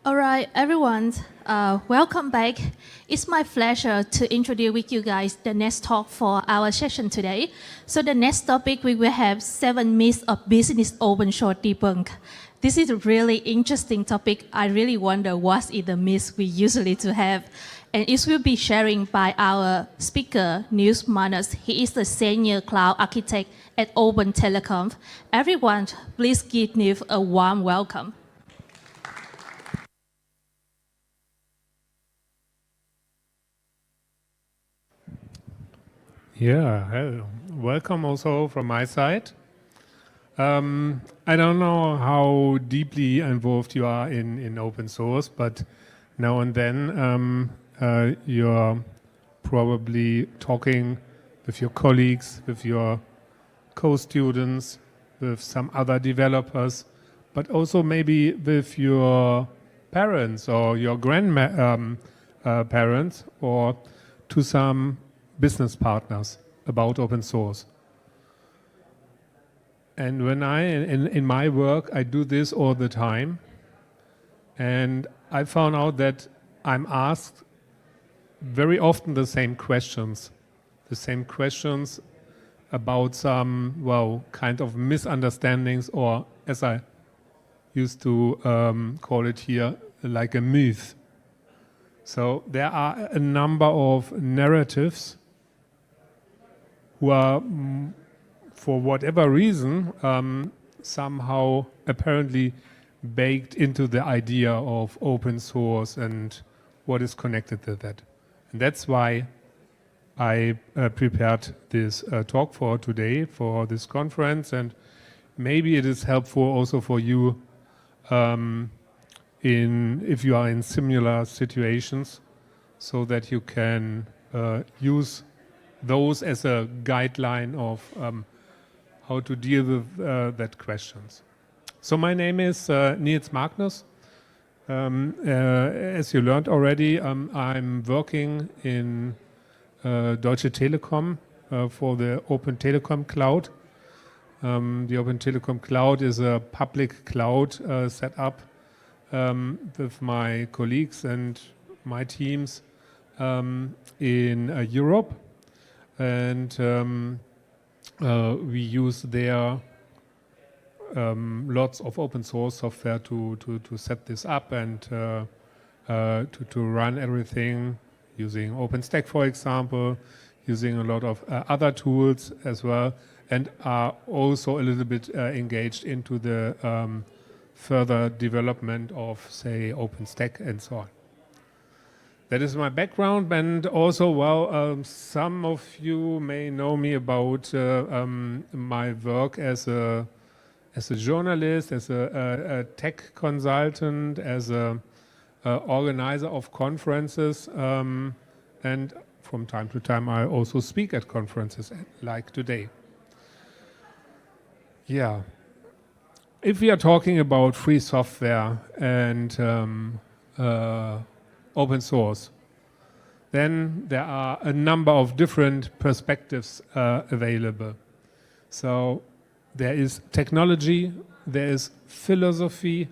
All right, everyone, welcome back. It's my pleasure to introduce with you guys the next talk for our session today. So the next topic, we will have 7 myths of business open source debunked. This is a really interesting topic. I really wonder what is the myth we usually to have. And it will be sharing by our speaker, Nils Magnus. He is the senior cloud architect at Open Telecom. Everyone, please give Nils a warm welcome. Yeah, welcome also from my side. I don't know how deeply involved you are in open source, but now and then you're probably talking with your colleagues, with your co-students, with some other developers, but also maybe with your parents or your grandparents or to some business partners about open source. And when in my work, I do this all the time. And I found out that I'm asked very often the same questions about some, well, kind of misunderstandings, or as I used to call it here, like a myth. So there are a number of narratives who are, for whatever reason, somehow apparently baked into the idea of open source and what is connected to that. And that's why I prepared this talk for today, for this conference, and maybe it is helpful also for you if you are in similar situations, so that you can use those as a guideline of how to deal with that questions. So my name is Nils Magnus. As you learned already, I'm working in Deutsche Telekom for the Open Telecom Cloud. The Open Telecom Cloud is a public cloud set up with my colleagues and my teams in Europe. And we use there lots of open source software to set this up and to run everything using OpenStack, for example, using a lot of other tools as well, and are also a little bit engaged into the further development of, say, OpenStack and so on. That is my background, and also, well, some of you may know me about my work as a journalist, as a tech consultant, as a organizer of conferences, and from time to time I also speak at conferences like today. Yeah, if we are talking about free software and open source, then there are a number of different perspectives available. So there is technology, there is philosophy,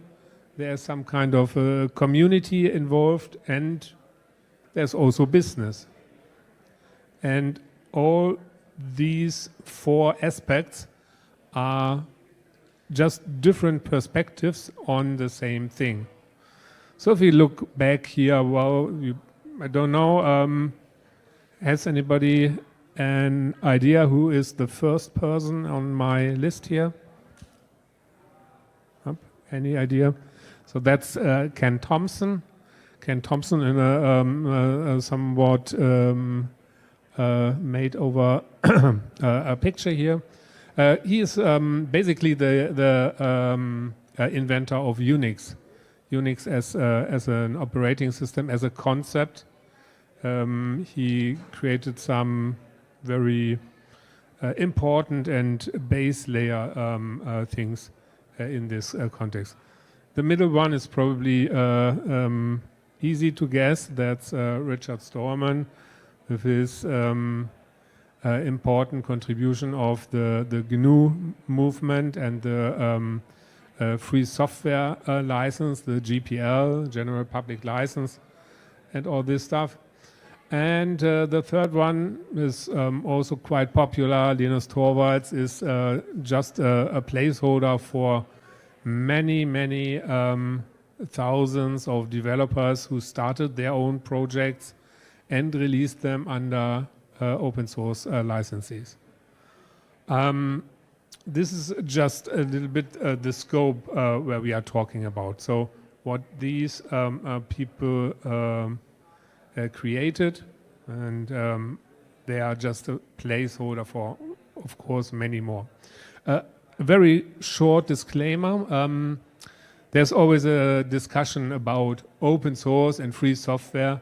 there is some kind of community involved, and there's also business. And all these 4 aspects are just different perspectives on the same thing. So if we look back here, well, I don't know, has anybody an idea who is the first person on my list here? Any idea? So that's Ken Thompson. Ken Thompson in a somewhat made over a picture here. He is basically the inventor of Unix. Unix as an operating system, as a concept. He created some very important and base layer things in this context. The middle one is probably easy to guess. That's Richard Stallman with his important contribution of the GNU movement and the free software license, the GPL, General Public License, and all this stuff. And the third one is also quite popular. Linus Torvalds is just a placeholder for many thousands of developers who started their own projects and released them under open source licenses. This is just a little bit the scope where we are talking about. So what these people created, and they are just a placeholder for, of course, many more. A very short disclaimer. There's always a discussion about open source and free software.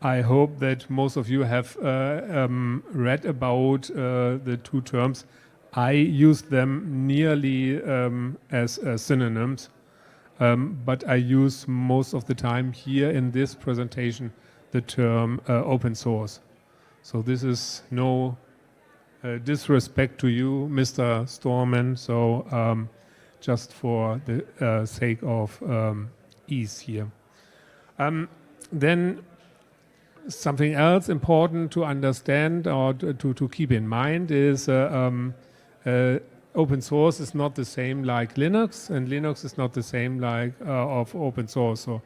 I hope that most of you have read about the two terms. I use them nearly as synonyms, but I use most of the time here in this presentation the term open source. So this is no disrespect to you, Mr. Stallman. So just for the sake of ease here. Then something else important to understand or to keep in mind is open source is not the same like Linux, and Linux is not the same like of open source. So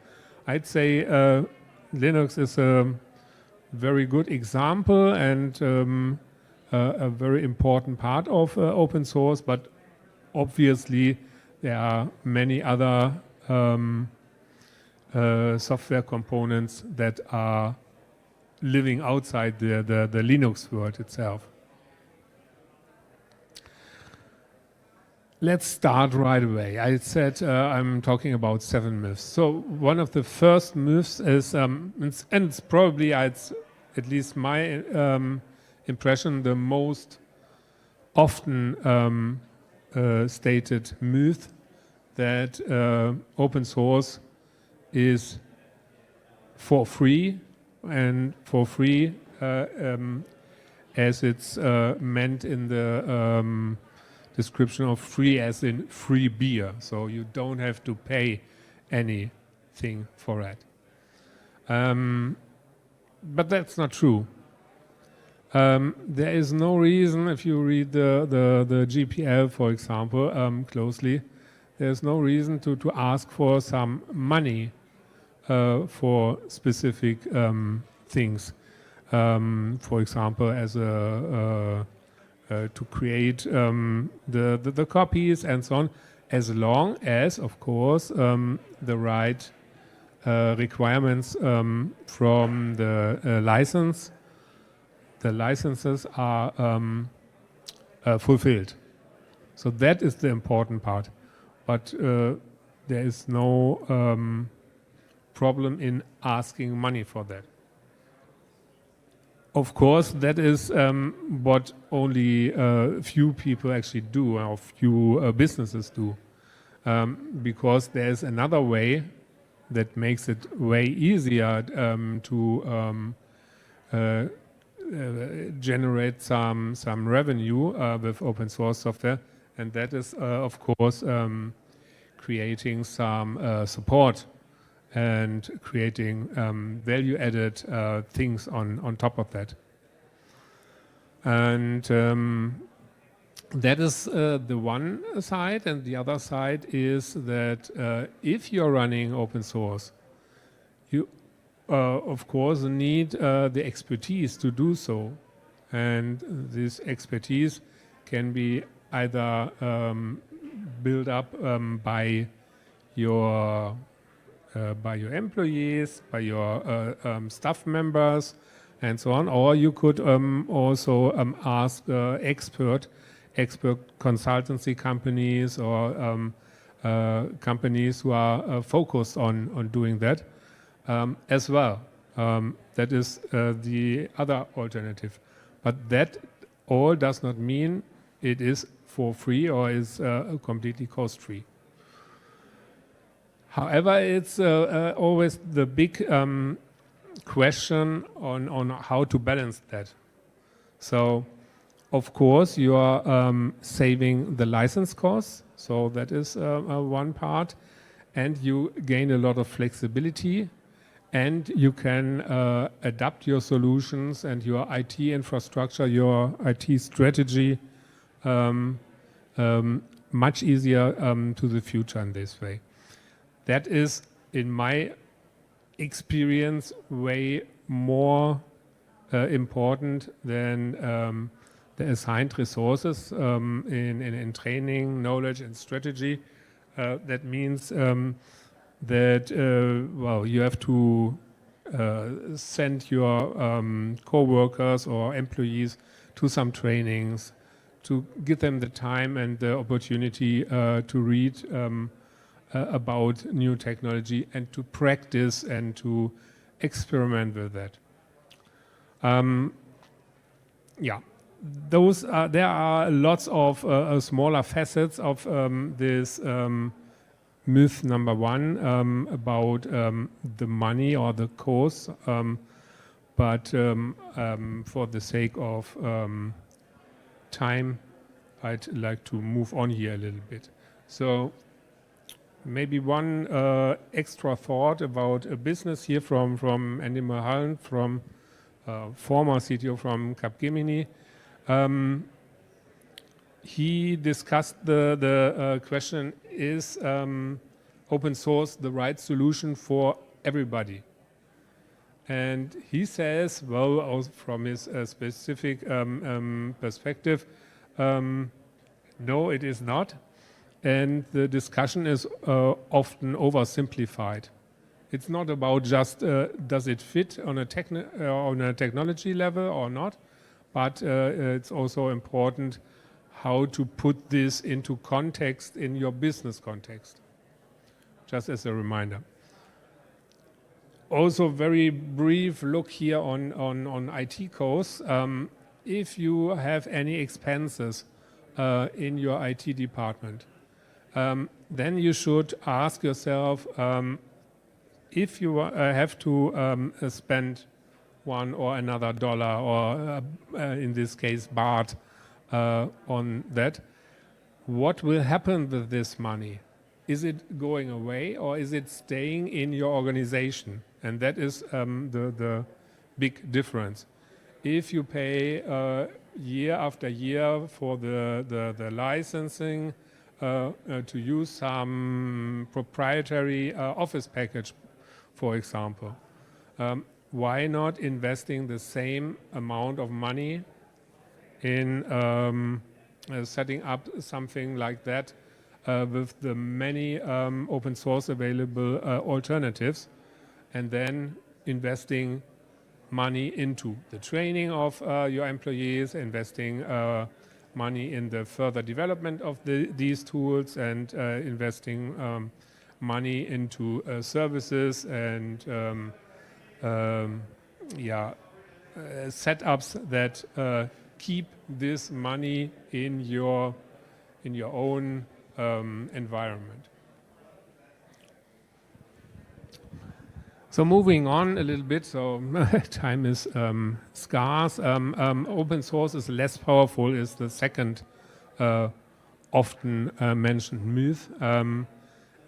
I'd say Linux is a very good example and a very important part of open source, but obviously there are many other software components that are living outside the Linux world itself. Let's start right away. I said I'm talking about 7 myths. So one of the first myths is, and it's probably, at least my impression, the most often stated myth that open source is for free, and for free as it's meant in the description of free as in free beer. So you don't have to pay anything for it. But that's not true. There is no reason, if you read the GPL, for example, closely, there's no reason to ask for some money for specific things. For example, as to create the copies and so on, as long as, of course, the right requirements from the license, the licenses are fulfilled. So that is the important part. But there is no problem in asking money for that. Of course, that is what only few people actually do, or few businesses do, because there is another way that makes it way easier to generate some revenue with open source software, and that is, of course, creating some support and creating value-added things on top of that. And that is the one side, and the other side is that if you're running open source, you of course need the expertise to do so. And this expertise can be either built up by your employees, by your staff members, and so on. Or you could also ask expert consultancy companies or companies who are focused on doing that as well. That is the other alternative. But that all does not mean it is for free or is completely cost-free. However, it's always the big question on how to balance that. So, of course, you are saving the license costs. So that is one part. And you gain a lot of flexibility, and you can adapt your solutions and your IT infrastructure, your IT strategy much easier to the future in this way. That is, in my experience, way more important than the assigned resources in training, knowledge, and strategy. That means that well, you have to send your co-workers or employees to some trainings, to give them the time and the opportunity to read about new technology and to practice and to experiment with that. Yeah, those there are lots of smaller facets of this myth number one about the money or the course, but for the sake of time, I'd like to move on here a little bit. So maybe one extra thought about a business here from Andy Mulholland, from former CTO from Capgemini. He discussed the question, is open source the right solution for everybody? And he says, well, from his specific perspective, no, it is not. And the discussion is often oversimplified. It's not about just does it fit on a technology level or not, but it's also important how to put this into context in your business context, just as a reminder. Also, very brief look here on IT costs. If you have any expenses in your IT department, then you should ask yourself if you have to spend one or another dollar, or in this case baht, on that, what will happen with this money? Is it going away or is it staying in your organization? And that is the big difference. If you pay year after year for the licensing to use some proprietary office package, for example, why not investing the same amount of money in setting up something like that with the many open source available alternatives, and then investing money into the training of your employees, investing money in the further development of these tools, and investing money into services and setups that keep this money in your own environment. So moving on a little bit, so time is scarce. Open source is less powerful is the second often mentioned myth.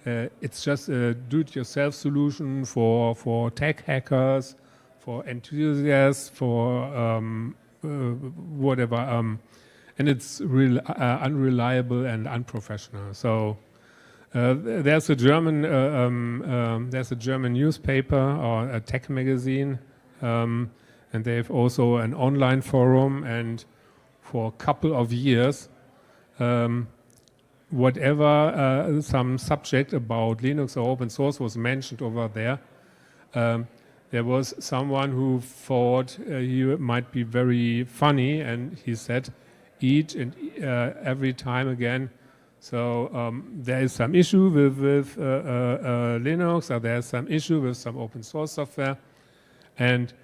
It's just a do-it-yourself solution for tech hackers, for enthusiasts, for whatever, and it's unreliable and unprofessional. So there's a German newspaper or a tech magazine, and they have also an online forum. And for a couple of years, whatever some subject about Linux or open source was mentioned over there, there was someone who thought he might be very funny, and he said each and every time again, so there is some issue with Linux, or there's some issue with some open source software, and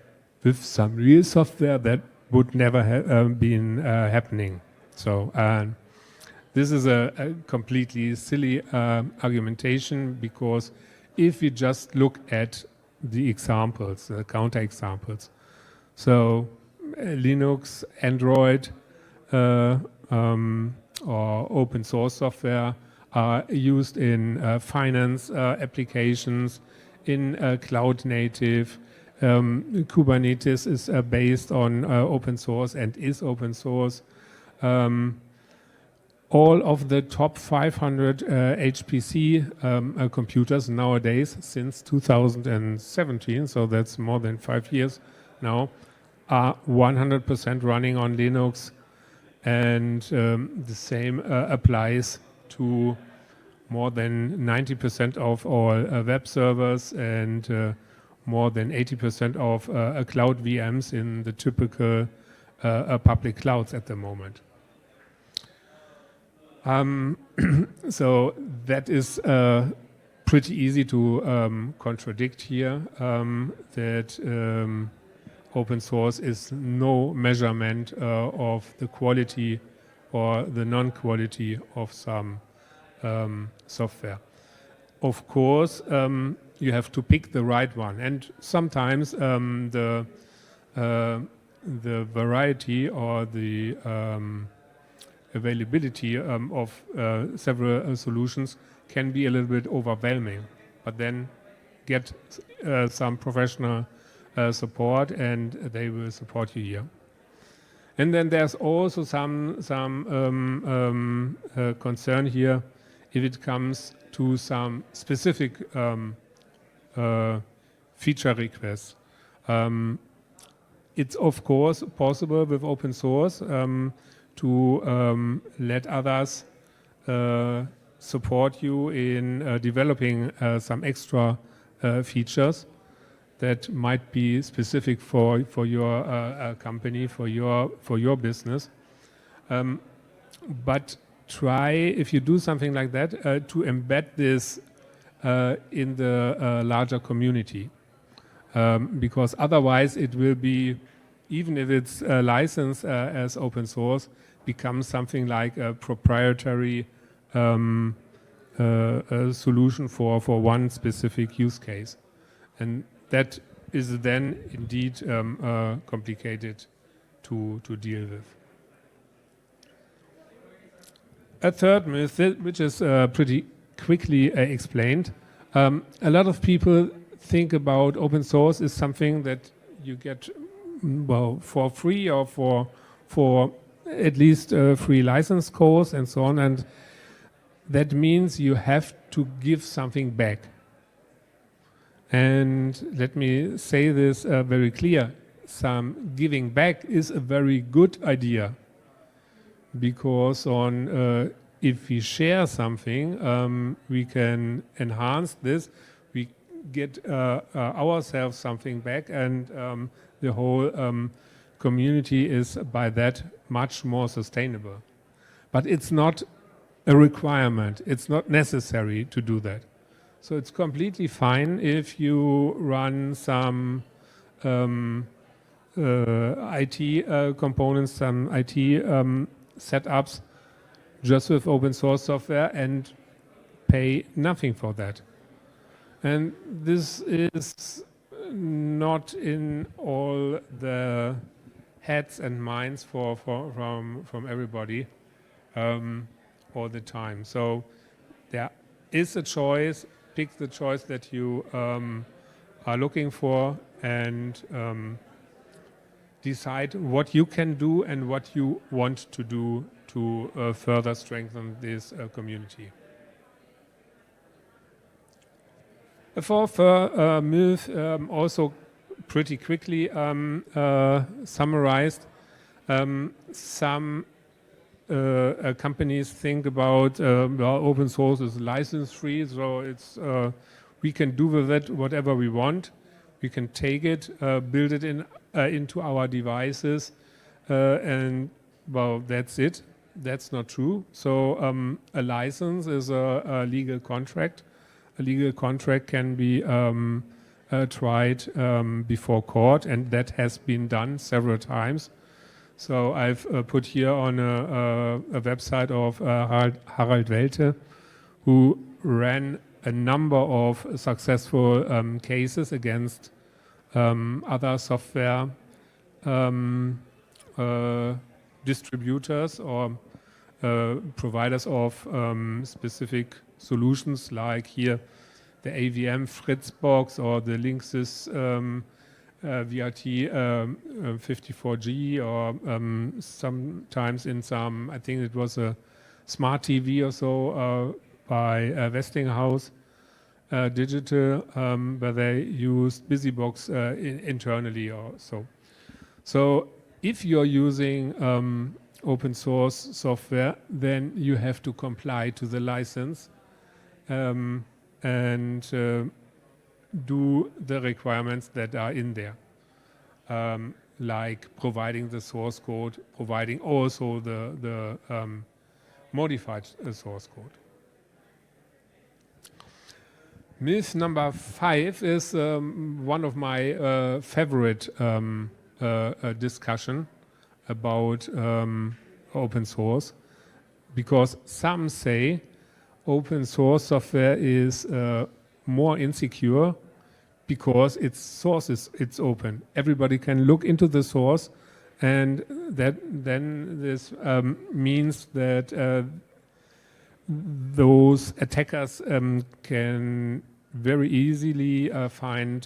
with some real software that would never have been happening. So this is a completely silly argumentation, because if you just look at the examples, the counter examples, so Linux, Android, or open source software are used in finance applications, in cloud native. Kubernetes is based on open source and is open source. All of the top 500 HPC computers nowadays, since 2017, so that's more than 5 years now, are 100% running on Linux, and the same applies to more than 90% of all web servers and more than 80% of cloud VMs in the typical public clouds at the moment. So that is pretty easy to contradict here, that open source is no measurement of the quality or the non-quality of some software. Of course, you have to pick the right one, and sometimes the variety or the availability of several solutions can be a little bit overwhelming, but then get some professional support and they will support you here. And then there's also some concern here if it comes to some specific feature requests. It's of course possible with open source to let others support you in developing some extra features that might be specific for your company, for your business. But try, if you do something like that, to embed this in the larger community, because otherwise it will be, even if it's licensed as open source, become something like a proprietary solution for one specific use case, and that is then indeed complicated to deal with. A third myth, which is pretty quickly explained, a lot of people think about open source is something that you get, well, for free or for at least free license course and so on, and that means you have to give something back. And let me say this very clear, some giving back is a very good idea, because on if we share something, we can enhance this, we get ourselves something back, and the whole community is by that much more sustainable. But it's not a requirement, it's not necessary to do that. So it's completely fine if you run some IT components, some IT setups just with open source software and pay nothing for that. And this is not in all the heads and minds from everybody all the time. So there is a choice. Pick the choice that you are looking for, and decide what you can do and what you want to do to further strengthen this community. A fourth myth, also pretty quickly summarized. Some companies think about well, open source is license free, so it's we can do with it whatever we want. We can take it, build it into our devices, and well, that's it. That's not true. So a license is a legal contract. A legal contract can be tried before court, and that has been done several times. So I've put here on a website of Harald Welte, who ran a number of successful cases against other software distributors or providers of specific solutions, like here the AVM Fritzbox or the Linksys VRT 54G, or sometimes in some, I think it was a smart TV or so by Westinghouse Digital, where they used BusyBox internally or so. So if you're using open source software, then you have to comply to the license and do the requirements that are in there, like providing the source code, providing also the modified source code. Myth number 5 is one of my favorite discussion about open source, because some say open source software is more insecure because its source it's open. Everybody can look into the source, and then this means that those attackers can very easily find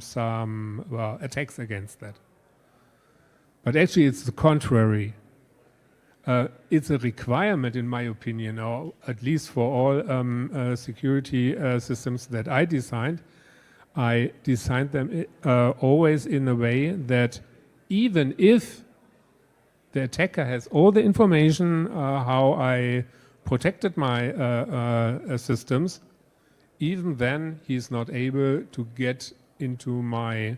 some attacks against that. But actually it's the contrary. It's a requirement, in my opinion, or at least for all security systems that I designed them always in a way that even if the attacker has all the information how I protected my systems, even then he's not able to get into my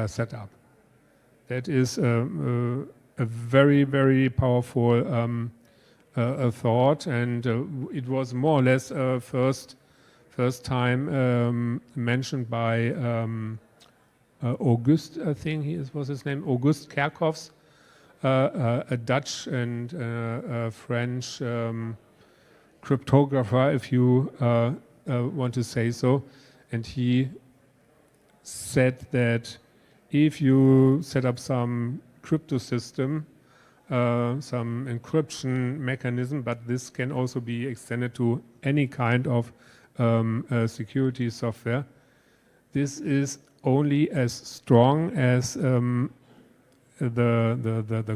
setup. That is a very, very powerful thought, and it was more or less first time mentioned by August, I think was his name, August Kerkhoffs, a Dutch and a French cryptographer, if you want to say so, and he said that if you set up some crypto system, some encryption mechanism, but this can also be extended to any kind of security software, this is only as strong as the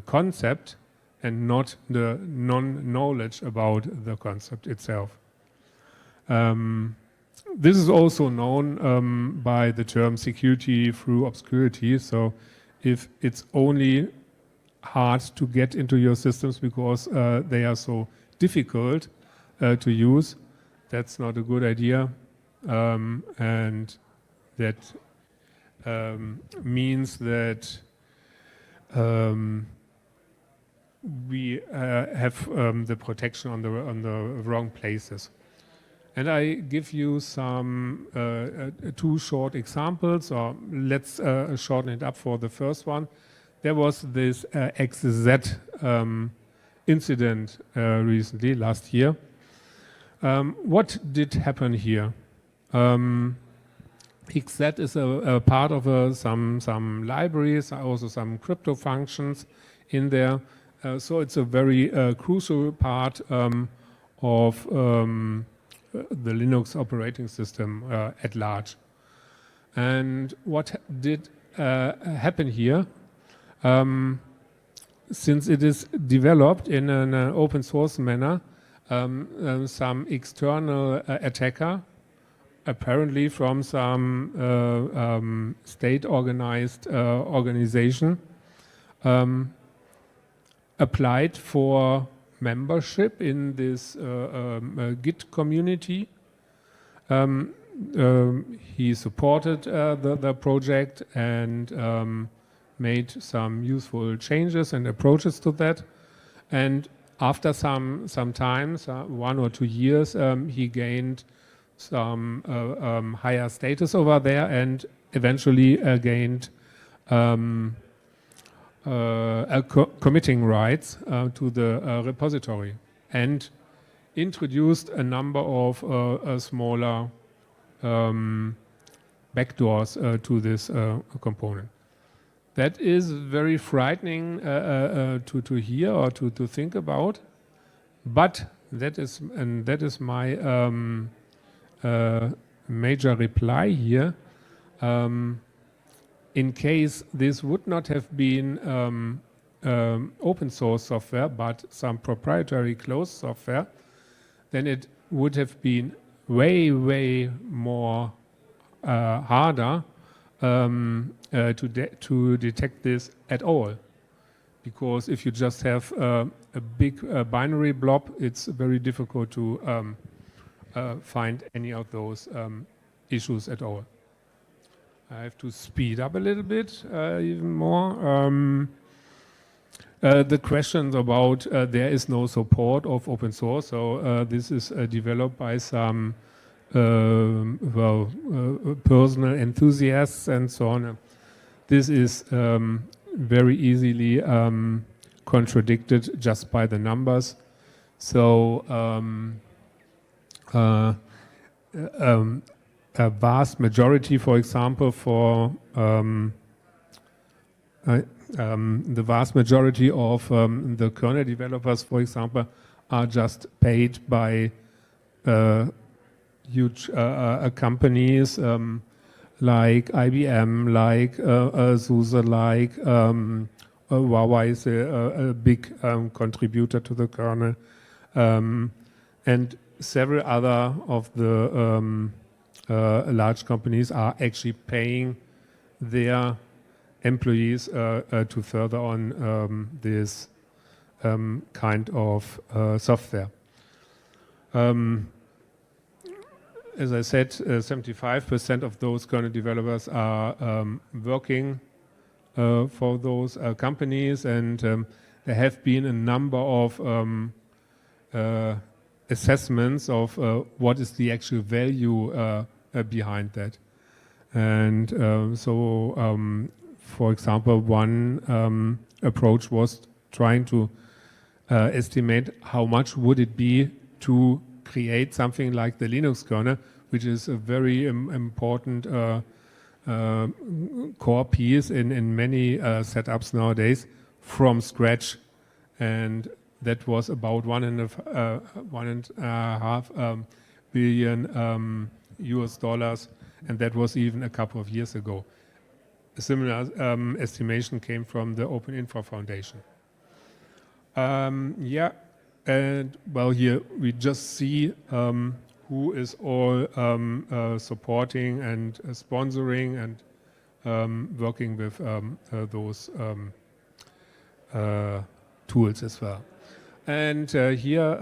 concept and not the non-knowledge about the concept itself. This is also known by the term security through obscurity. So if it's only hard to get into your systems because they are so difficult to use, that's not a good idea. And that means that we have the protection on the wrong places. And I give you some 2 short examples, or let's shorten it up for the first one. There was this XZ incident recently, last year. What did happen here? XZ is a part of some libraries, also some crypto functions in there. So it's a very crucial part of the Linux operating system at large. And what did happen here? Since it is developed in an open source manner, some external attacker, apparently from some state-organized organization, applied for membership in this Git community. He supported the project and made some useful changes and approaches to that. And after some time, 1 or 2 years, he gained some higher status over there and eventually gained committing rights to the repository and introduced a number of smaller backdoors to this component. that is very frightening to hear or to think about. But that is my major reply here. In case this would not have been open source software, but some proprietary closed software, then it would have been way more harder to detect this at all. Because if you just have a big binary blob, it's very difficult to find any of those issues at all. I have to speed up a little bit, even more. The questions about there is no support of open source. So this is developed by some personal enthusiasts and so on. This is very easily contradicted just by the numbers. So a vast majority, for example, for the vast majority of the kernel developers, for example, are just paid by huge companies like IBM, like SUSE, like Huawei is a big contributor to the kernel, and several other of the large companies are actually paying their employees to further on this kind of software. As I said, 75% of those kernel developers are working for those companies, and there have been a number of assessments of what is the actual value behind that. And for example, one approach was trying to estimate how much would it be to create something like the Linux kernel, which is a very important core piece in many setups nowadays, from scratch. And that was about $1.5 billion US dollars, and that was even a couple of years ago. A similar estimation came from the Open Infra Foundation. And well, here we just see who is all supporting and sponsoring and working with those tools as well. And here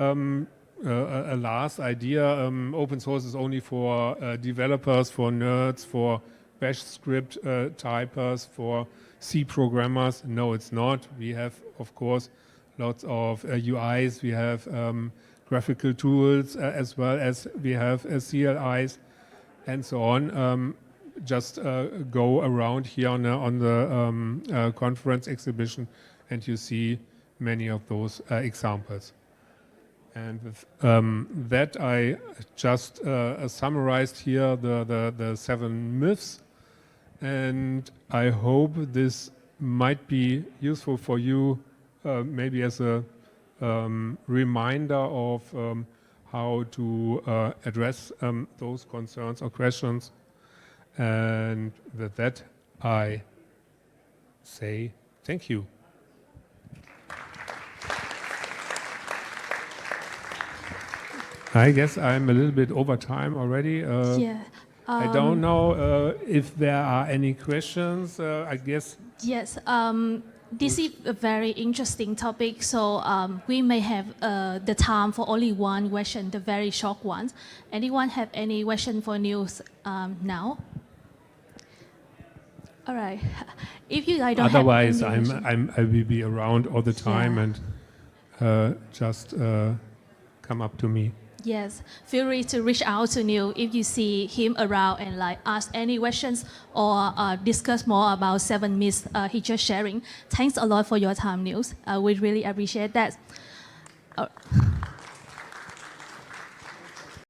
a last idea, open source is only for developers, for nerds, for Bash script typers, for C programmers. No, it's not. We have, of course, lots of UIs. We have graphical tools as well as we have CLIs and so on. Just go around here on the conference exhibition and you see many of those examples. And with that, I just summarized here the 7 myths, and I hope this might be useful for you, maybe as a reminder of how to address those concerns or questions. And with that, I say thank you. I guess I'm a little bit over time already. I don't know if there are any questions. I guess. Yes. This is a very interesting topic, so we may have the time for only one question, the very short one. Anyone have any question for Nils now? All right. If you guys don't Otherwise, have any question. I will be around all the time, and just come up to me. Yes, feel free to reach out to Nils if you see him around and ask any questions or discuss more about 7 myths he just sharing. Thanks a lot for your time, Nils. We really appreciate that.